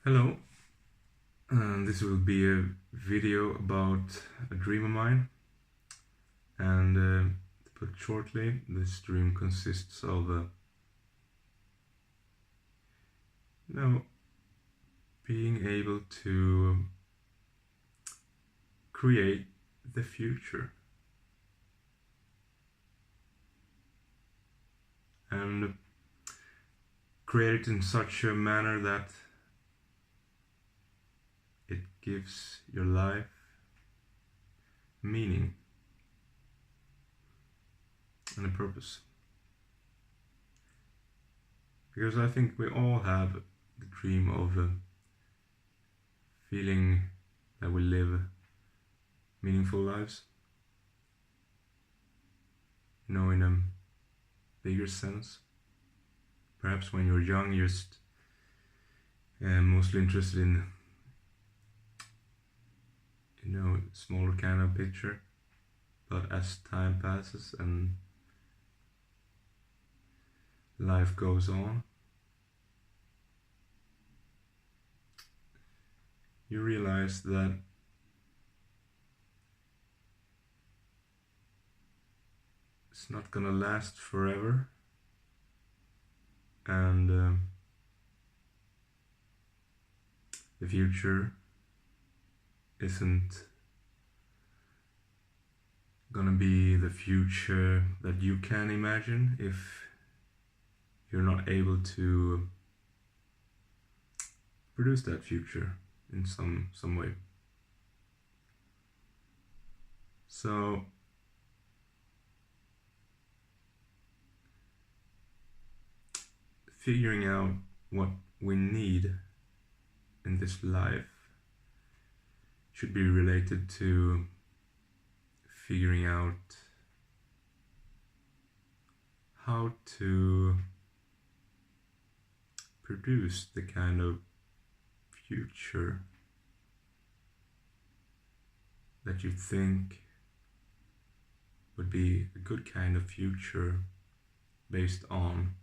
Hello, this will be a video about a dream of mine, and to put it shortly, this dream consists of being able to create the future and create it in such a manner that it gives your life meaning and a purpose. Because I think we all have the dream of feeling that we live meaningful lives, in a bigger sense. Perhaps when you're young, you're just mostly interested in smaller kind of picture, but as time passes and life goes on, you realize that it's not gonna last forever, and the future isn't gonna be the future that you can imagine if you're not able to produce that future in some way. So figuring out what we need in this life should be related to figuring out how to produce the kind of future that you think would be a good kind of future based on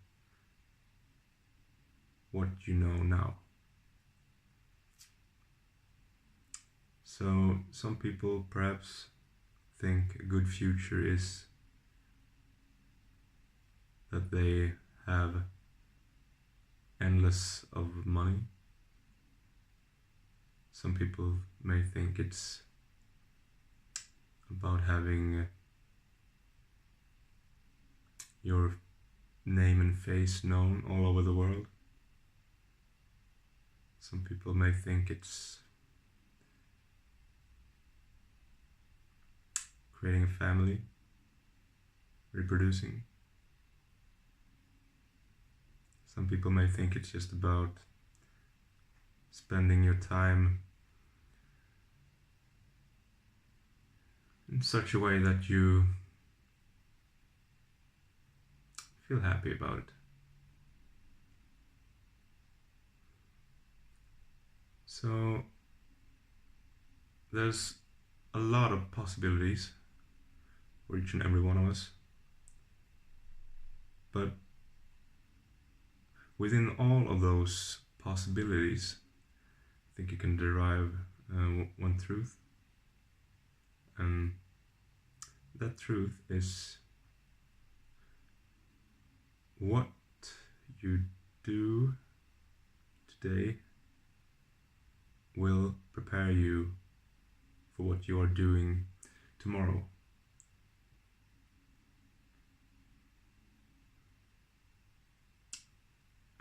what you know now. So some people perhaps think a good future is that they have endless of money. Some people may think it's about having your name and face known all over the world. Some people may think it's creating a family, reproducing. Some people may think it's just about spending your time in such a way that you feel happy about it. So there's a lot of possibilities for each and every one of us, but within all of those possibilities, I think you can derive one truth, and that truth is what you do today will prepare you for what you are doing tomorrow.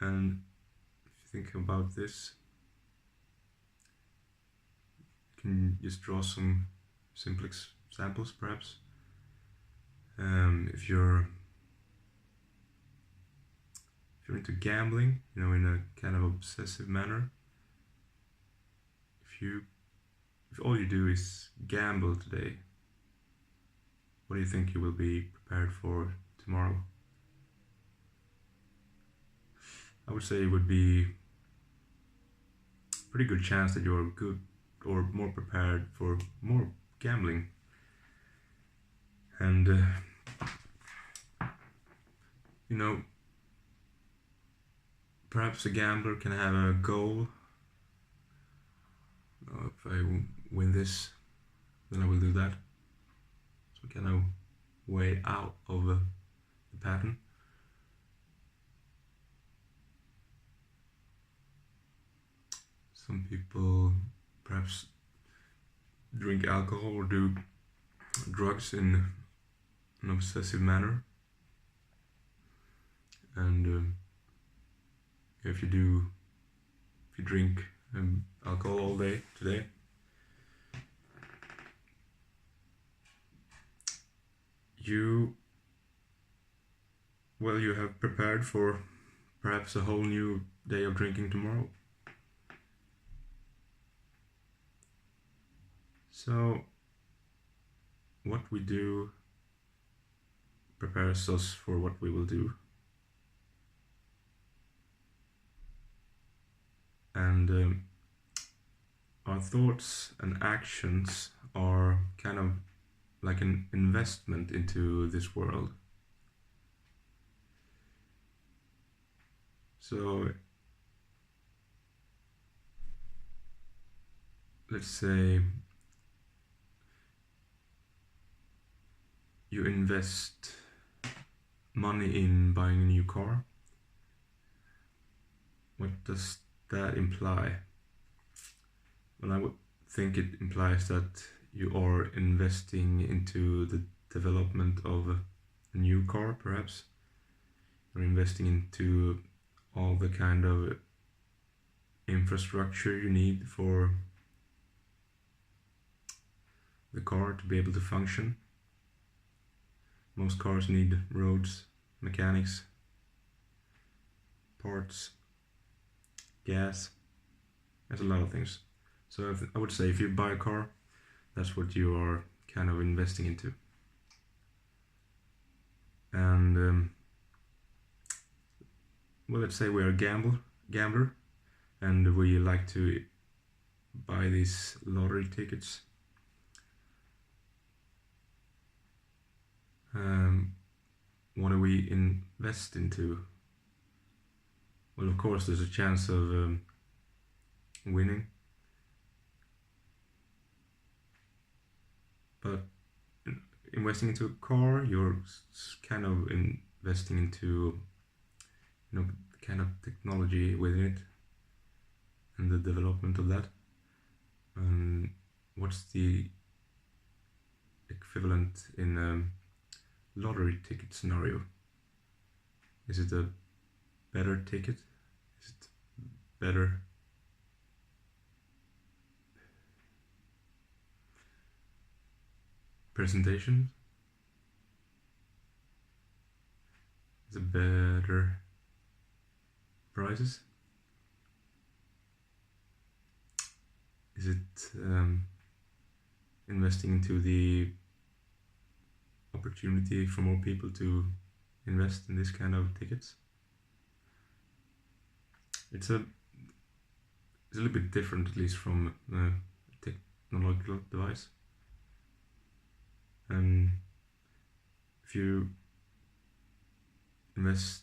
And if you think about this, you can just draw some simple examples perhaps. If you're into gambling, in a kind of obsessive manner, if all you do is gamble today, what do you think you will be prepared for tomorrow? I would say it would be a pretty good chance that you're good or more prepared for more gambling. And perhaps a gambler can have a goal If I win this, then I will do that. So kind of way out of the pattern. Some people perhaps drink alcohol or do drugs in an obsessive manner, and if you drink alcohol all day today, you have prepared for perhaps a whole new day of drinking tomorrow. So what we do prepares us for what we will do. And our thoughts and actions are kind of like an investment into this world. So let's say you invest money in buying a new car. What does that imply? Well, I would think it implies that you are investing into the development of a new car, perhaps. You're investing into all the kind of infrastructure you need for the car to be able to function. Most cars need roads, mechanics, parts, gas. There's a lot of things. So I would say if you buy a car, that's what you are kind of investing into. And well, let's say we are a gambler, and we like to buy these lottery tickets. What do we invest into? Well, of course, there's a chance of winning, but investing into a car, you're kind of investing into, the kind of technology within it and the development of that. And what's the equivalent in a lottery ticket scenario? Is it a better ticket? Is it better presentation? Is it better prices? Is it investing into the opportunity for more people to invest in this kind of tickets? It's a little bit different, at least from a technological device. And if you invest,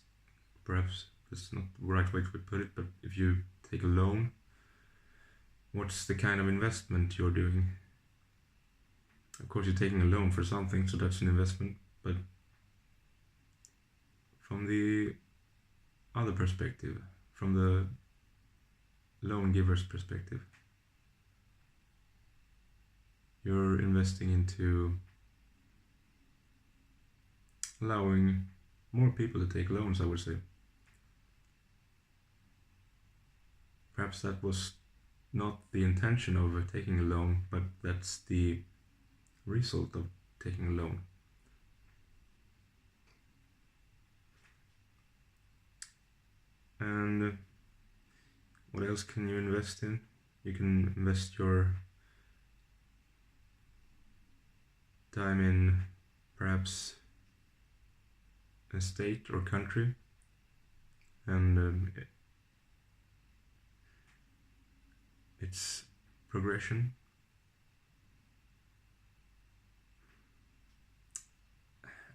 perhaps that's not the right way to put it, but if you take a loan, what's the kind of investment you're doing? Of course, you're taking a loan for something, so that's an investment, but from the other perspective, from the loan giver's perspective, you're investing into allowing more people to take loans, I would say. Perhaps that was not the intention of taking a loan, but that's the result of taking a loan. And what else can you invest in? You can invest your time in perhaps a state or country, and its progression.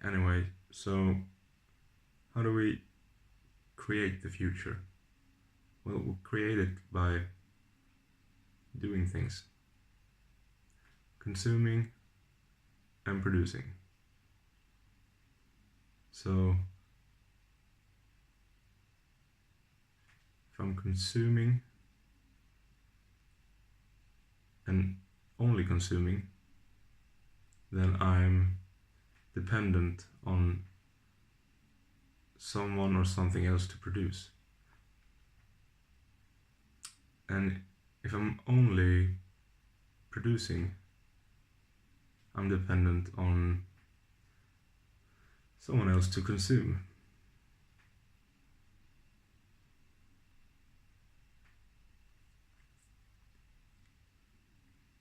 Anyway, so how do we create the future? Well, we'll create it by doing things, consuming and producing. So if I'm consuming and only consuming, then I'm dependent on someone or something else to produce. And if I'm only producing, I'm dependent on someone else to consume.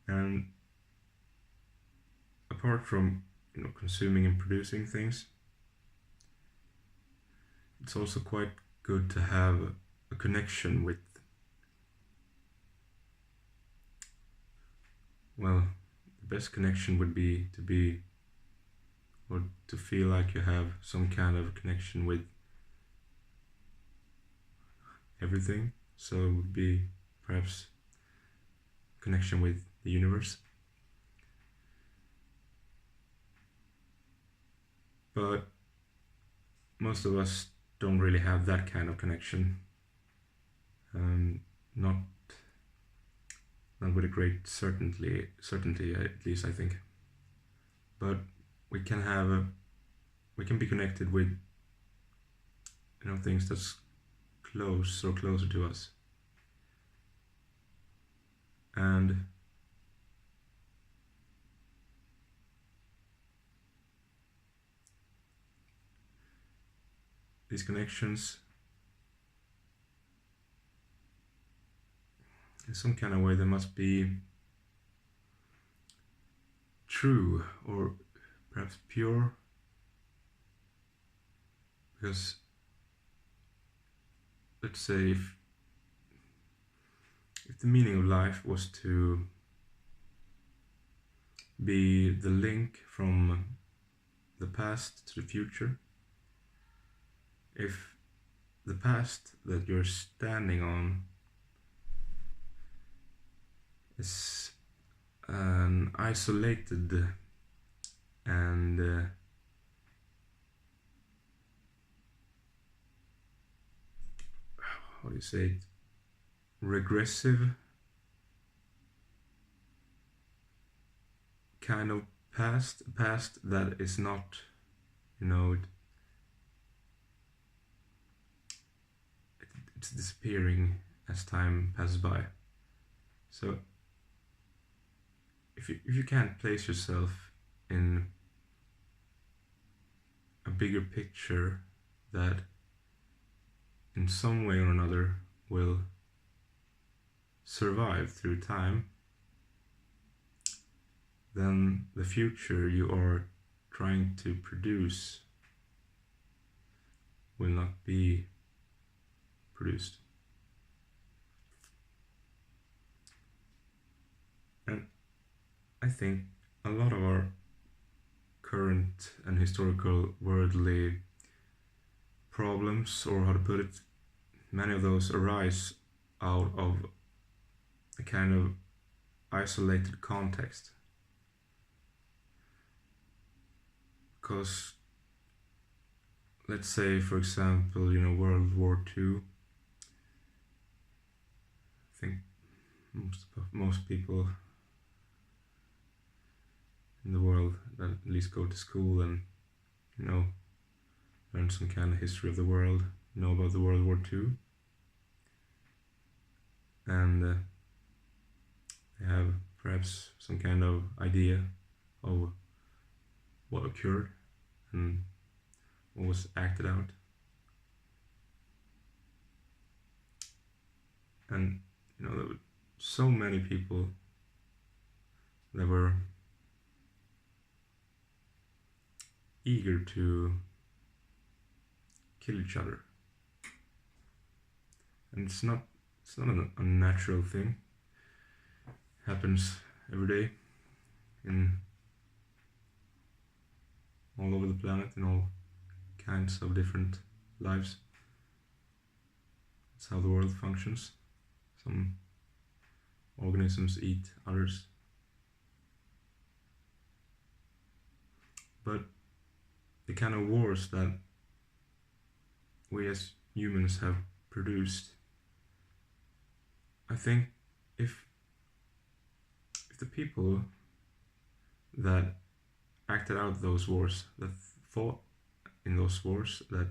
And apart from consuming and producing things, it's also quite good to have a connection with, well, the best connection would be or to feel like you have some kind of connection with everything. So it would be perhaps connection with the universe. But most of us don't really have that kind of connection. Not with a great certainty, at least I think. But we can be connected with things that's close or closer to us. And these connections, in some kind of way, they must be true or perhaps pure, because let's say if the meaning of life was to be the link from the past to the future, if the past that you're standing on is an isolated and how do you say it, regressive kind of past that is not, it's disappearing as time passes by. So if you can't place yourself in a bigger picture that in some way or another will survive through time, then the future you are trying to produce will not be produced. And I think a lot of our current and historical worldly problems, or how to put it, many of those arise out of a kind of isolated context. Because let's say, for example, World War II. I think most people in the world that at least go to school and learn some kind of history of the world, know about the World War II, and they have perhaps some kind of idea of what occurred and what was acted out. And there were so many people that were eager to kill each other. And it's not an unnatural thing. It happens every day in all over the planet, in all kinds of different lives. It's how the world functions. organisms eat others. But the kind of wars that we as humans have produced, I think if the people that acted out those wars, that fought in those wars, that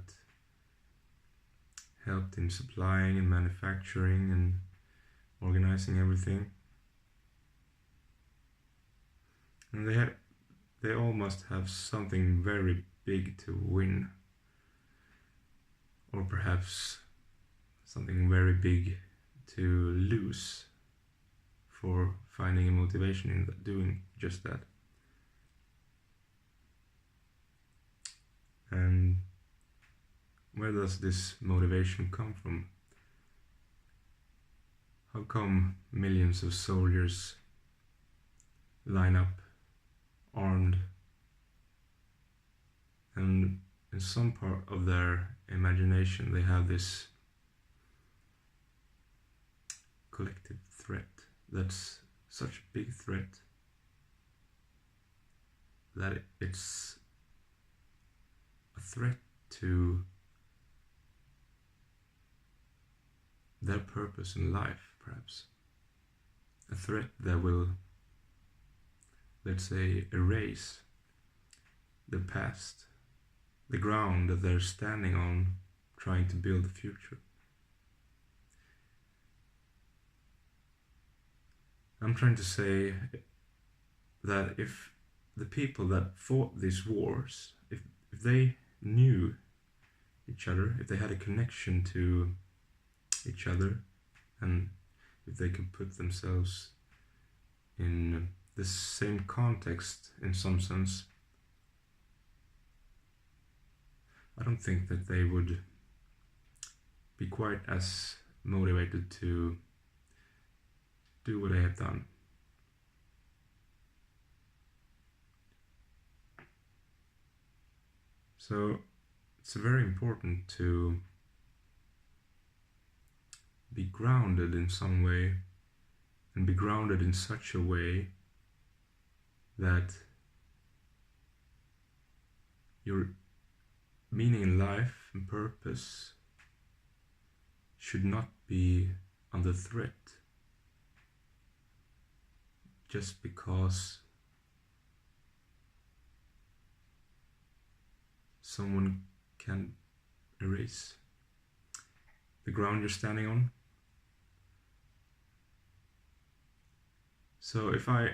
helped in supplying and manufacturing and organizing everything, and they all must have something very big to win, or perhaps something very big to lose for finding a motivation in doing just that. And where does this motivation come from? How come millions of soldiers line up armed, and in some part of their imagination they have this collective threat that's such a big threat that it's a threat to their purpose in life, perhaps. A threat that will, let's say, erase the past, the ground that they're standing on, trying to build the future. I'm trying to say that if the people that fought these wars, if they knew each other, if they had a connection to each other, and if they could put themselves in the same context in some sense, I don't think that they would be quite as motivated to do what they have done. So it's very important to be grounded in some way, and be grounded in such a way that your meaning in life and purpose should not be under threat just because someone can erase the ground you're standing on. So if I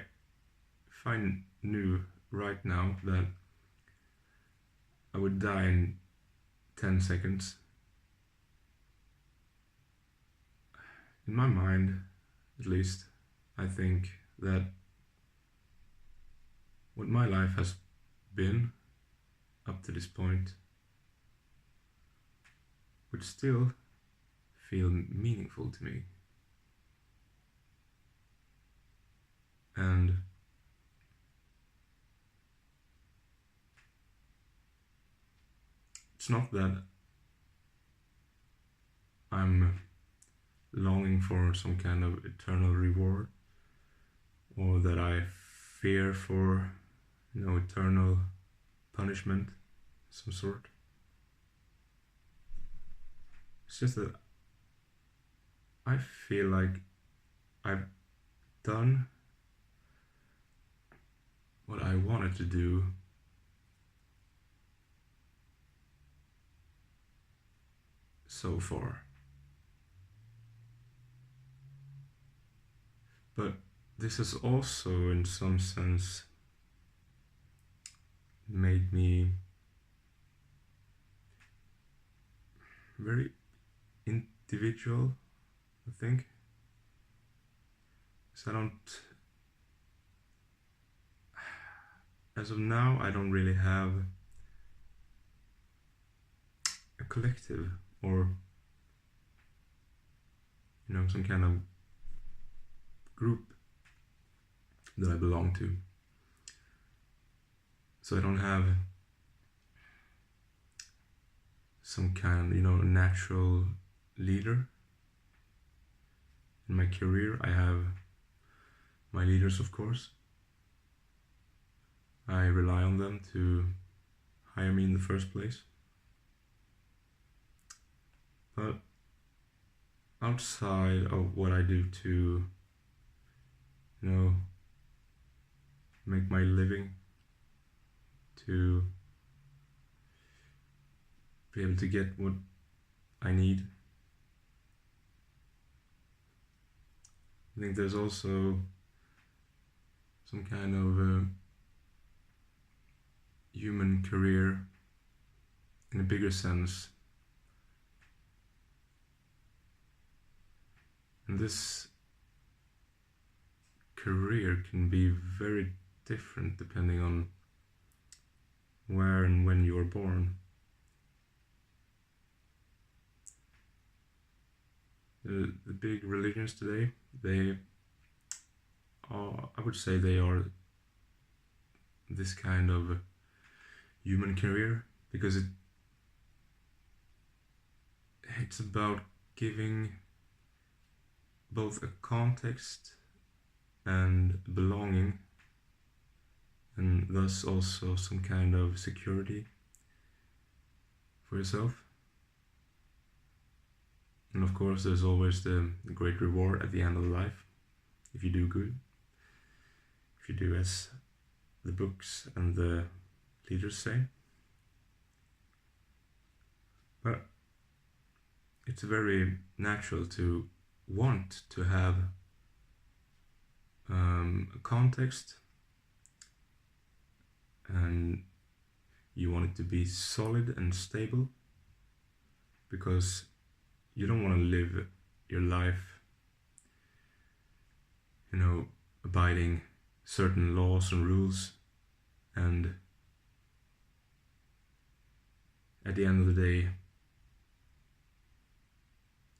knew right now that I would die in 10 seconds, in my mind at least, I think that what my life has been up to this point would still feel meaningful to me. And it's not that I'm longing for some kind of eternal reward, or that I fear for, eternal punishment of some sort. It's just that I feel like I've done what I wanted to do so far. But this has also, in some sense, made me very individual, I think. So as of now, I don't really have a collective or, some kind of group that I belong to. So I don't have some kind, natural leader. In my career, I have my leaders, of course. I rely on them to hire me in the first place. But outside of what I do to, make my living, to be able to get what I need, I think there's also some kind of human career in a bigger sense. And this career can be very different depending on where and when you are born. The big religions today, I would say they are this kind of human career, because it's about giving both a context and belonging, and thus also some kind of security for yourself. And of course there's always the great reward at the end of life, if you do good, if you do as the books and the leaders say. But it's very natural to want to have a context, and you want it to be solid and stable, because you don't want to live your life, abiding certain laws and rules, and at the end of the day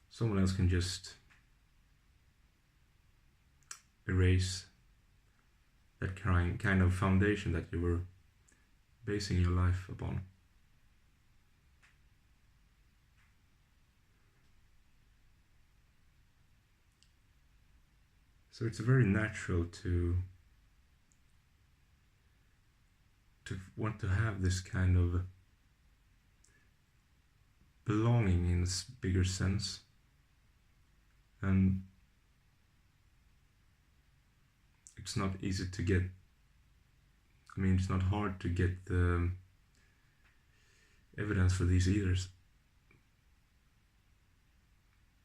someone else can just erase that kind of foundation that you were basing your life upon. So it's very natural to want to have this kind of belonging in this bigger sense. And it's not easy to get, it's not hard to get the evidence for these either.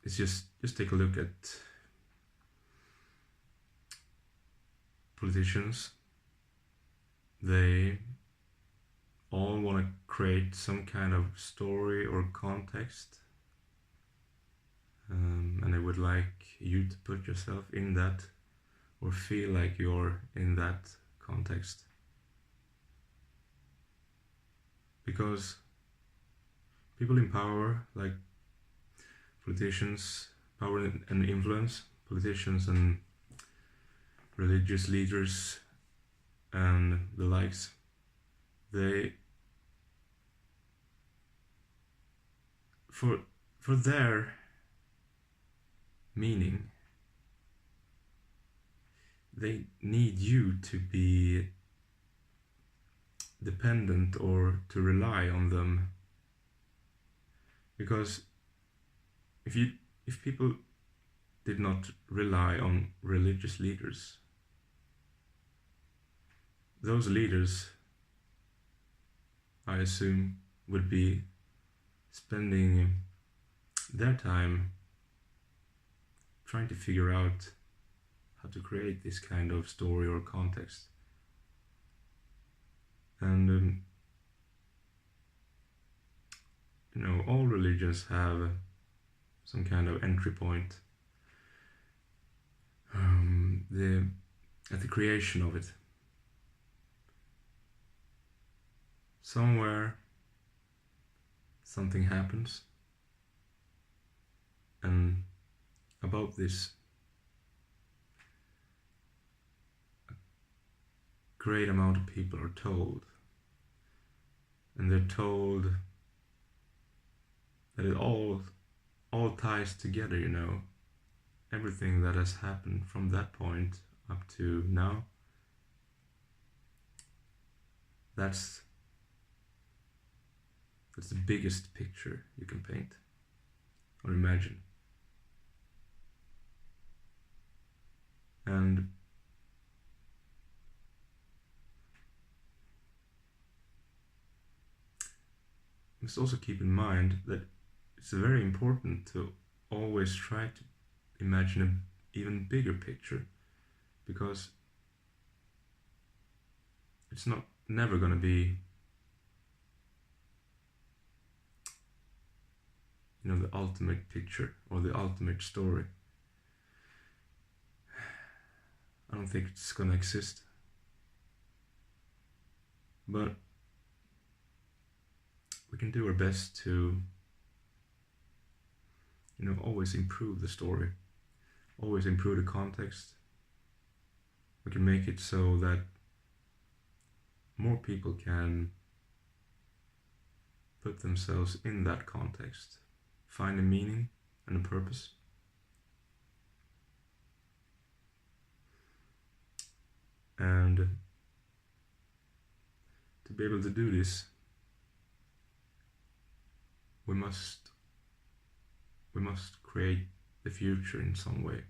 It's just take a look at politicians. They all want to create some kind of story or context, and they would like you to put yourself in that, or feel like you're in that context. Because people in power, like politicians, power and influence, politicians and religious leaders and the likes, they, for their meaning, they need you to be dependent or to rely on them. Because if people did not rely on religious leaders, those leaders, I assume, would be spending their time trying to figure out how to create this kind of story or context. And all religions have some kind of entry point at the creation of it. Somewhere something happens, and about this a great amount of people are told, and they're told that it all ties together, everything that has happened from that point up to now, that's the biggest picture you can paint or imagine. And you must also keep in mind that it's very important to always try to imagine an even bigger picture, because it's never going to be, the ultimate picture or the ultimate story. I don't think it's going to exist. But we can do our best to, always improve the story, always improve the context. We can make it so that more people can put themselves in that context, find a meaning and a purpose. And to be able to do this, we must create the future in some way.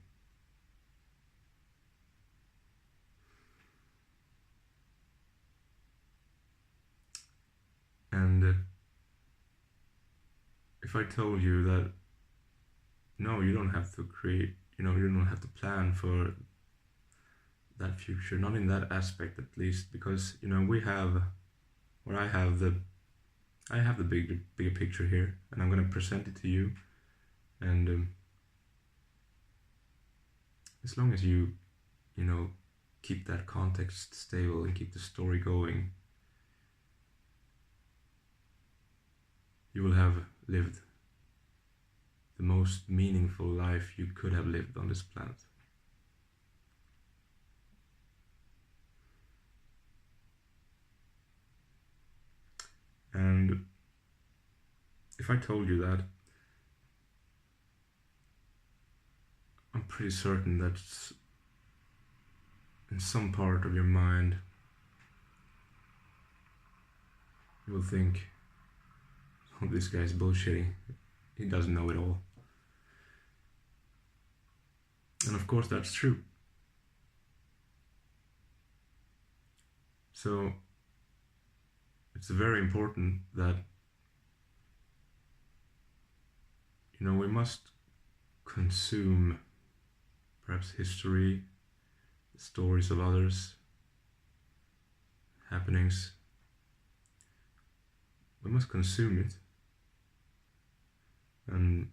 And if I told you that, no, you don't have to create, you don't have to plan for that future, not in that aspect at least, because, I have the bigger picture here, and I'm going to present it to you. And as long as you keep that context stable and keep the story going, you will have lived the most meaningful life you could have lived on this planet. And if I told you that, I'm pretty certain that in some part of your mind you will think, oh, this guy's bullshitting, he doesn't know it all. And of course that's true. So it's very important that we must consume perhaps history, stories of others, happenings. We must consume it, and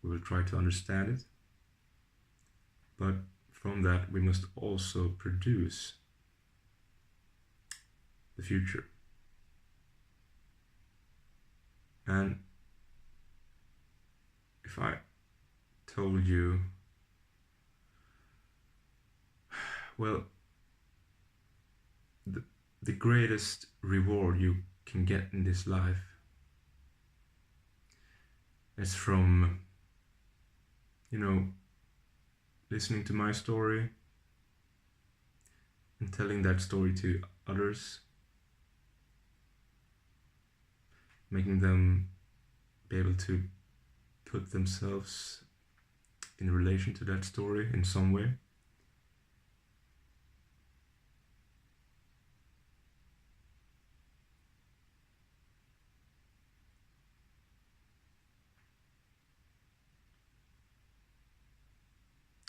we will try to understand it. But from that, we must also produce the future. And if I told you, well, the greatest reward you can get in this life is from, listening to my story and telling that story to others, making them be able to put themselves in relation to that story in some way.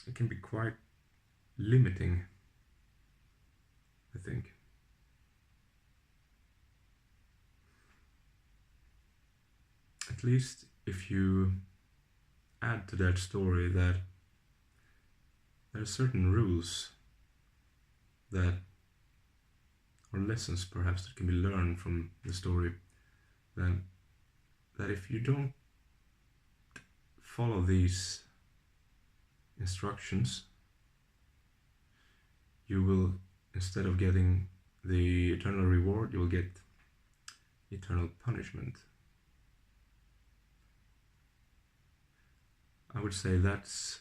It can be quite limiting, I think. At least if you add to that story that there are certain rules that, or lessons perhaps, that can be learned from the story, then that if you don't follow these instructions, you will, instead of getting the eternal reward, you will get eternal punishment. I would say that's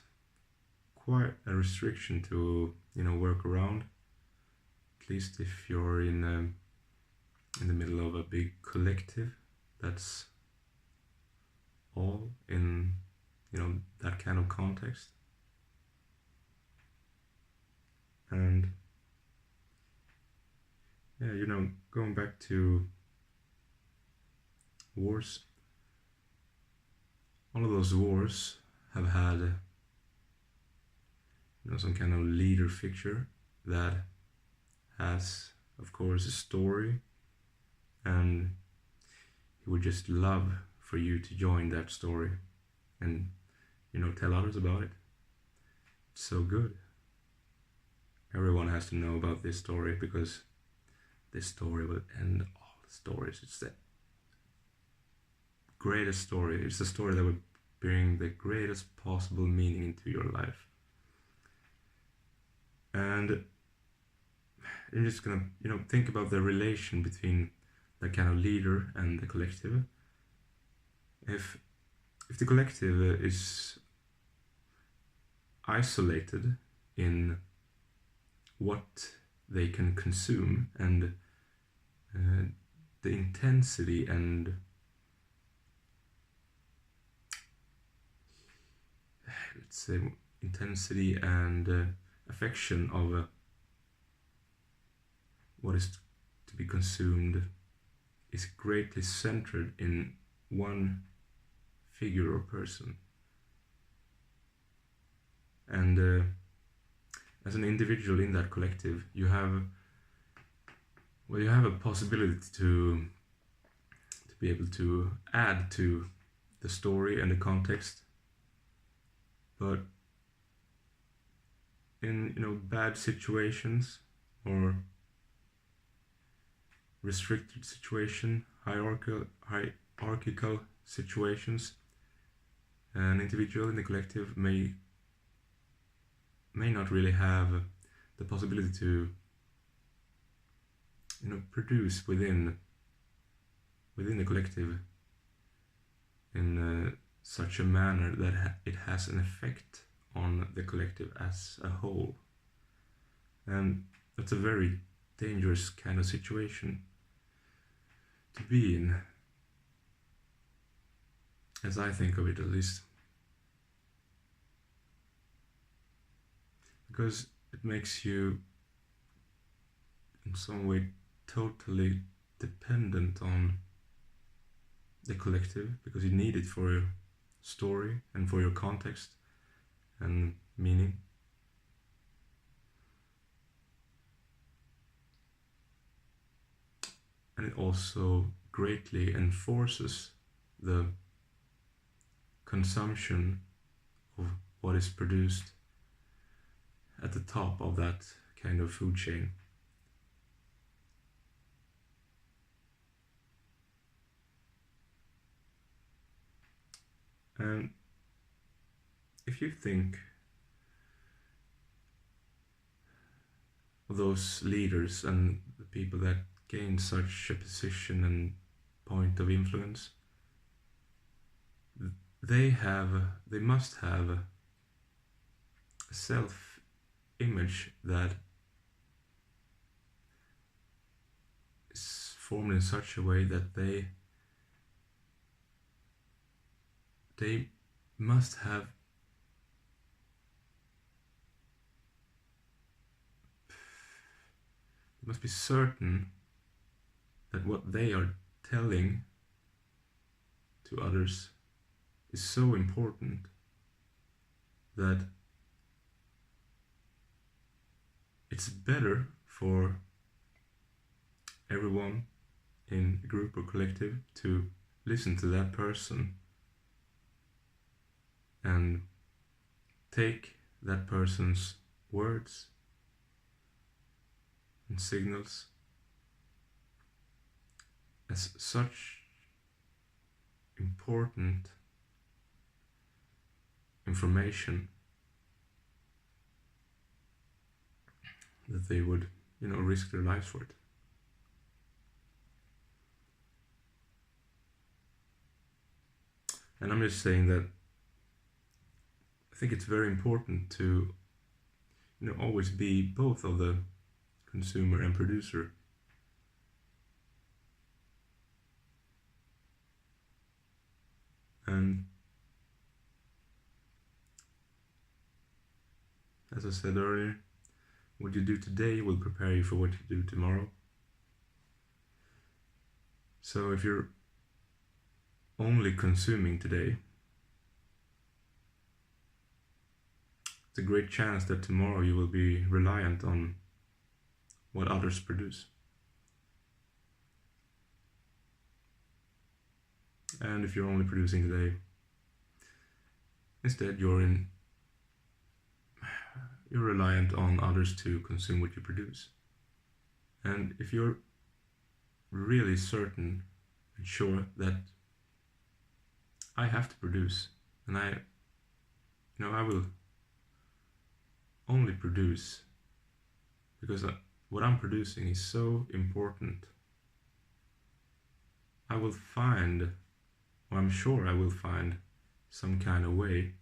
quite a restriction to work around, at least if you're in the middle of a big collective that's all in that kind of context. And yeah, going back to wars, all of those wars have had some kind of leader figure that has, of course, a story, and he would just love for you to join that story and tell others about it. It's so good. Everyone has to know about this story, because this story will end all the stories. It's the greatest story. It's the story that will bring the greatest possible meaning into your life. And you're just gonna think about the relation between the kind of leader and the collective. If the collective is isolated in what they can consume, and the intensity and affection of what is to be consumed is greatly centered in one figure or person. And as an individual in that collective, you have a possibility to be able to add to the story and the context. But in bad situations or restricted situation, hierarchical situations, an individual in the collective may not really have the possibility to produce within the collective in such a manner that it has an effect on the collective as a whole. And that's a very dangerous kind of situation to be in, as I think of it, at least, because it makes you in some way totally dependent on the collective, because you need it for your story and for your context and meaning. And it also greatly enforces the consumption of what is produced at the top of that kind of food chain. And if you think of those leaders and the people that gain such a position and point of influence, they must have a self-image that is formed in such a way that they must be certain that what they are telling to others is so important that it's better for everyone in a group or collective to listen to that person and take that person's words and signals as such important information that they would, risk their lives for it. And I'm just saying that I think it's very important to always be both of the consumer and producer. And as I said earlier, what you do today will prepare you for what you do tomorrow. So if you're only consuming today, it's a great chance that tomorrow you will be reliant on what others produce. And if you're only producing today, instead you're reliant on others to consume what you produce. And if you're really certain and sure that I have to produce, and I will only produce because what I'm producing is so important, I will find, or I'm sure I will find, some kind of way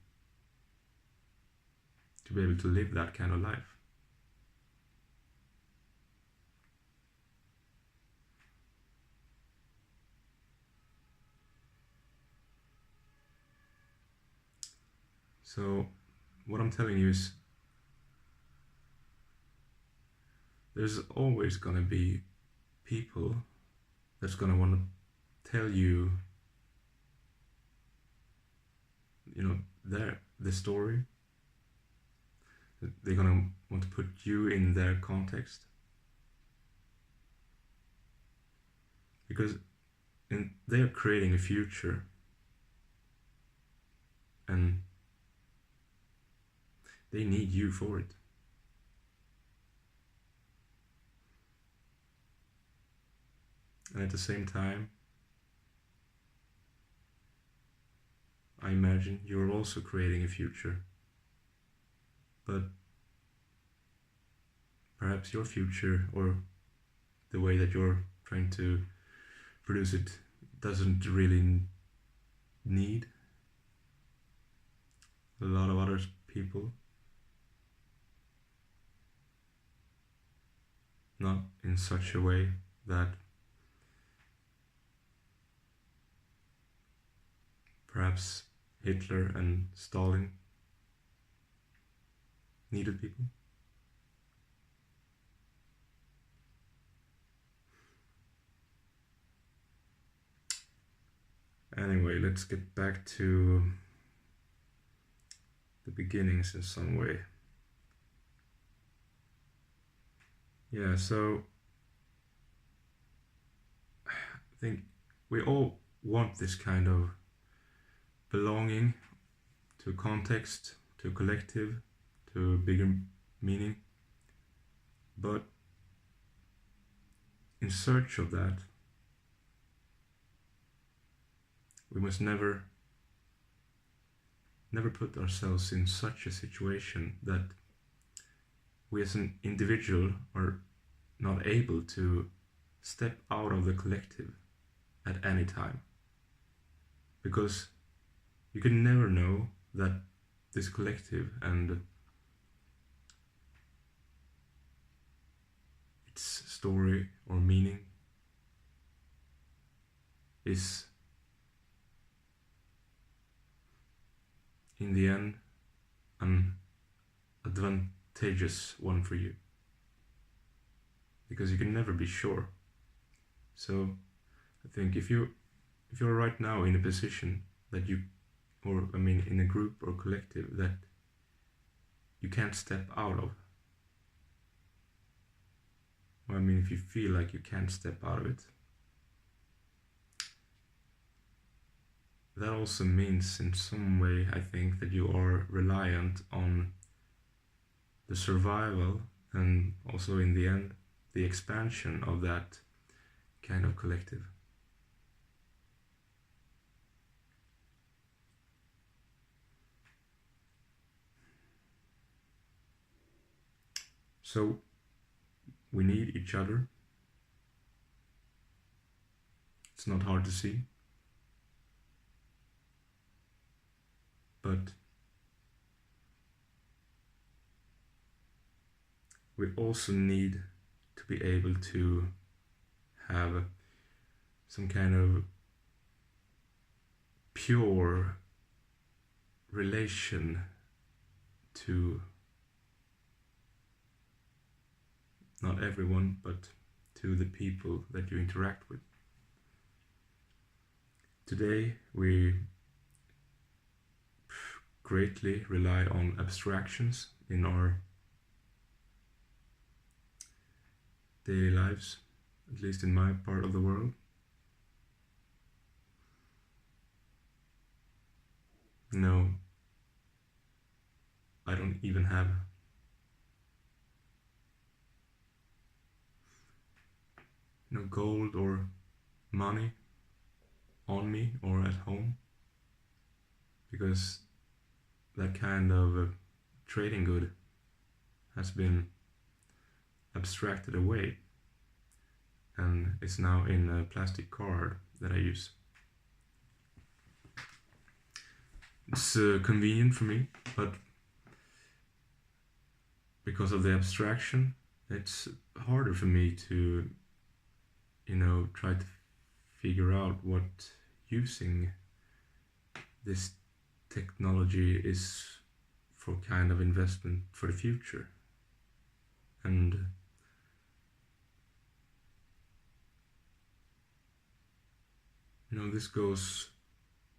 to be able to live that kind of life. So what I'm telling you is there's always going to be people that's going to want to tell you, the story. They're going to want to put you in their context. Because they are creating a future, and they need you for it. And at the same time, I imagine you're also creating a future. But perhaps your future, or the way that you're trying to produce it, doesn't really need a lot of other people. Not in such a way that perhaps Hitler and Stalin needed people. Anyway, let's get back to the beginnings in some way. Yeah, so I think we all want this kind of belonging to a context, to a collective, to a bigger meaning. But in search of that, we must never put ourselves in such a situation that we as an individual are not able to step out of the collective at any time. Because you can never know that this collective and its story or meaning is in the end an advantageous one for you, because you can never be sure. So I think if you're right now in a position that in a group or collective that you can't step out of, if you feel like you can't step out of it, that also means in some way, I think, that you are reliant on the survival and also in the end the expansion of that kind of collective. So we need each other. It's not hard to see. But we also need to be able to have some kind of pure relation to not everyone, but to the people that you interact with. Today we greatly rely on abstractions in our daily lives, at least in my part of the world. No, I don't even have gold or money on me or at home, because that kind of trading good has been abstracted away and it's now in a plastic card that I use. It's convenient for me, but because of the abstraction, it's harder for me to, try to figure out what using this technology is for kind of investment for the future. And this goes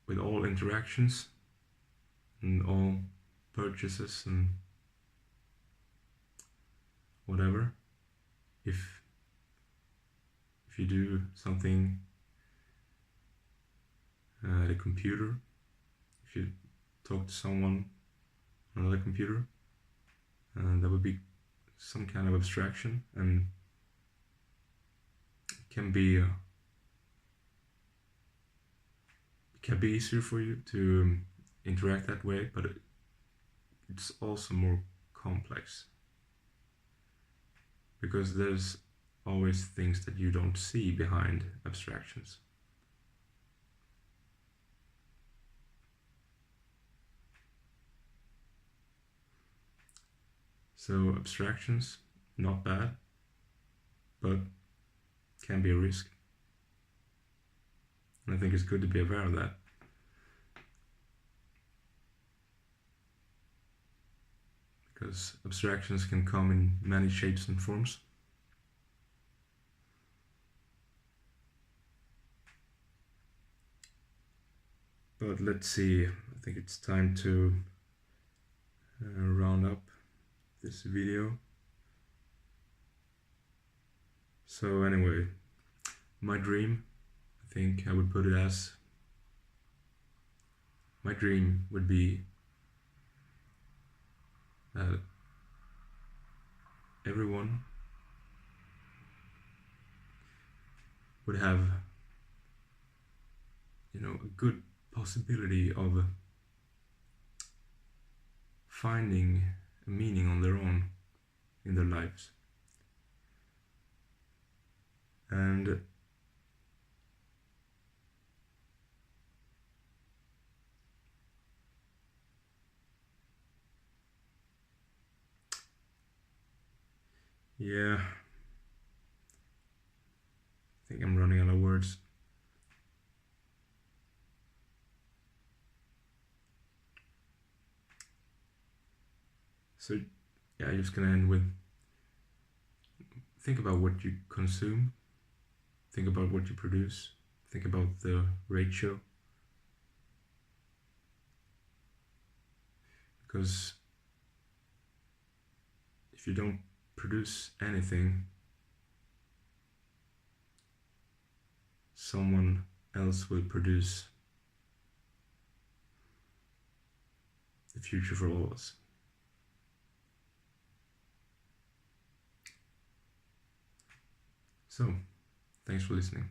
with all interactions and all purchases and whatever. If you do something at a computer, if you talk to someone on another computer, that would be some kind of abstraction, and it can be easier for you to interact that way, but it's also more complex, because there's always things that you don't see behind abstractions. So abstractions, not bad, but can be a risk. And I think it's good to be aware of that. Because abstractions can come in many shapes and forms. But let's see, I think it's time to round up this video. So anyway, my dream, I think I would put it as, my dream would be that everyone would have, a good possibility of finding a meaning on their own in their lives. And yeah, I think I'm running out of words. So yeah, I'm just gonna end with, think about what you consume, think about what you produce, think about the ratio. Because if you don't produce anything, someone else will produce the future for all of us. So, thanks for listening.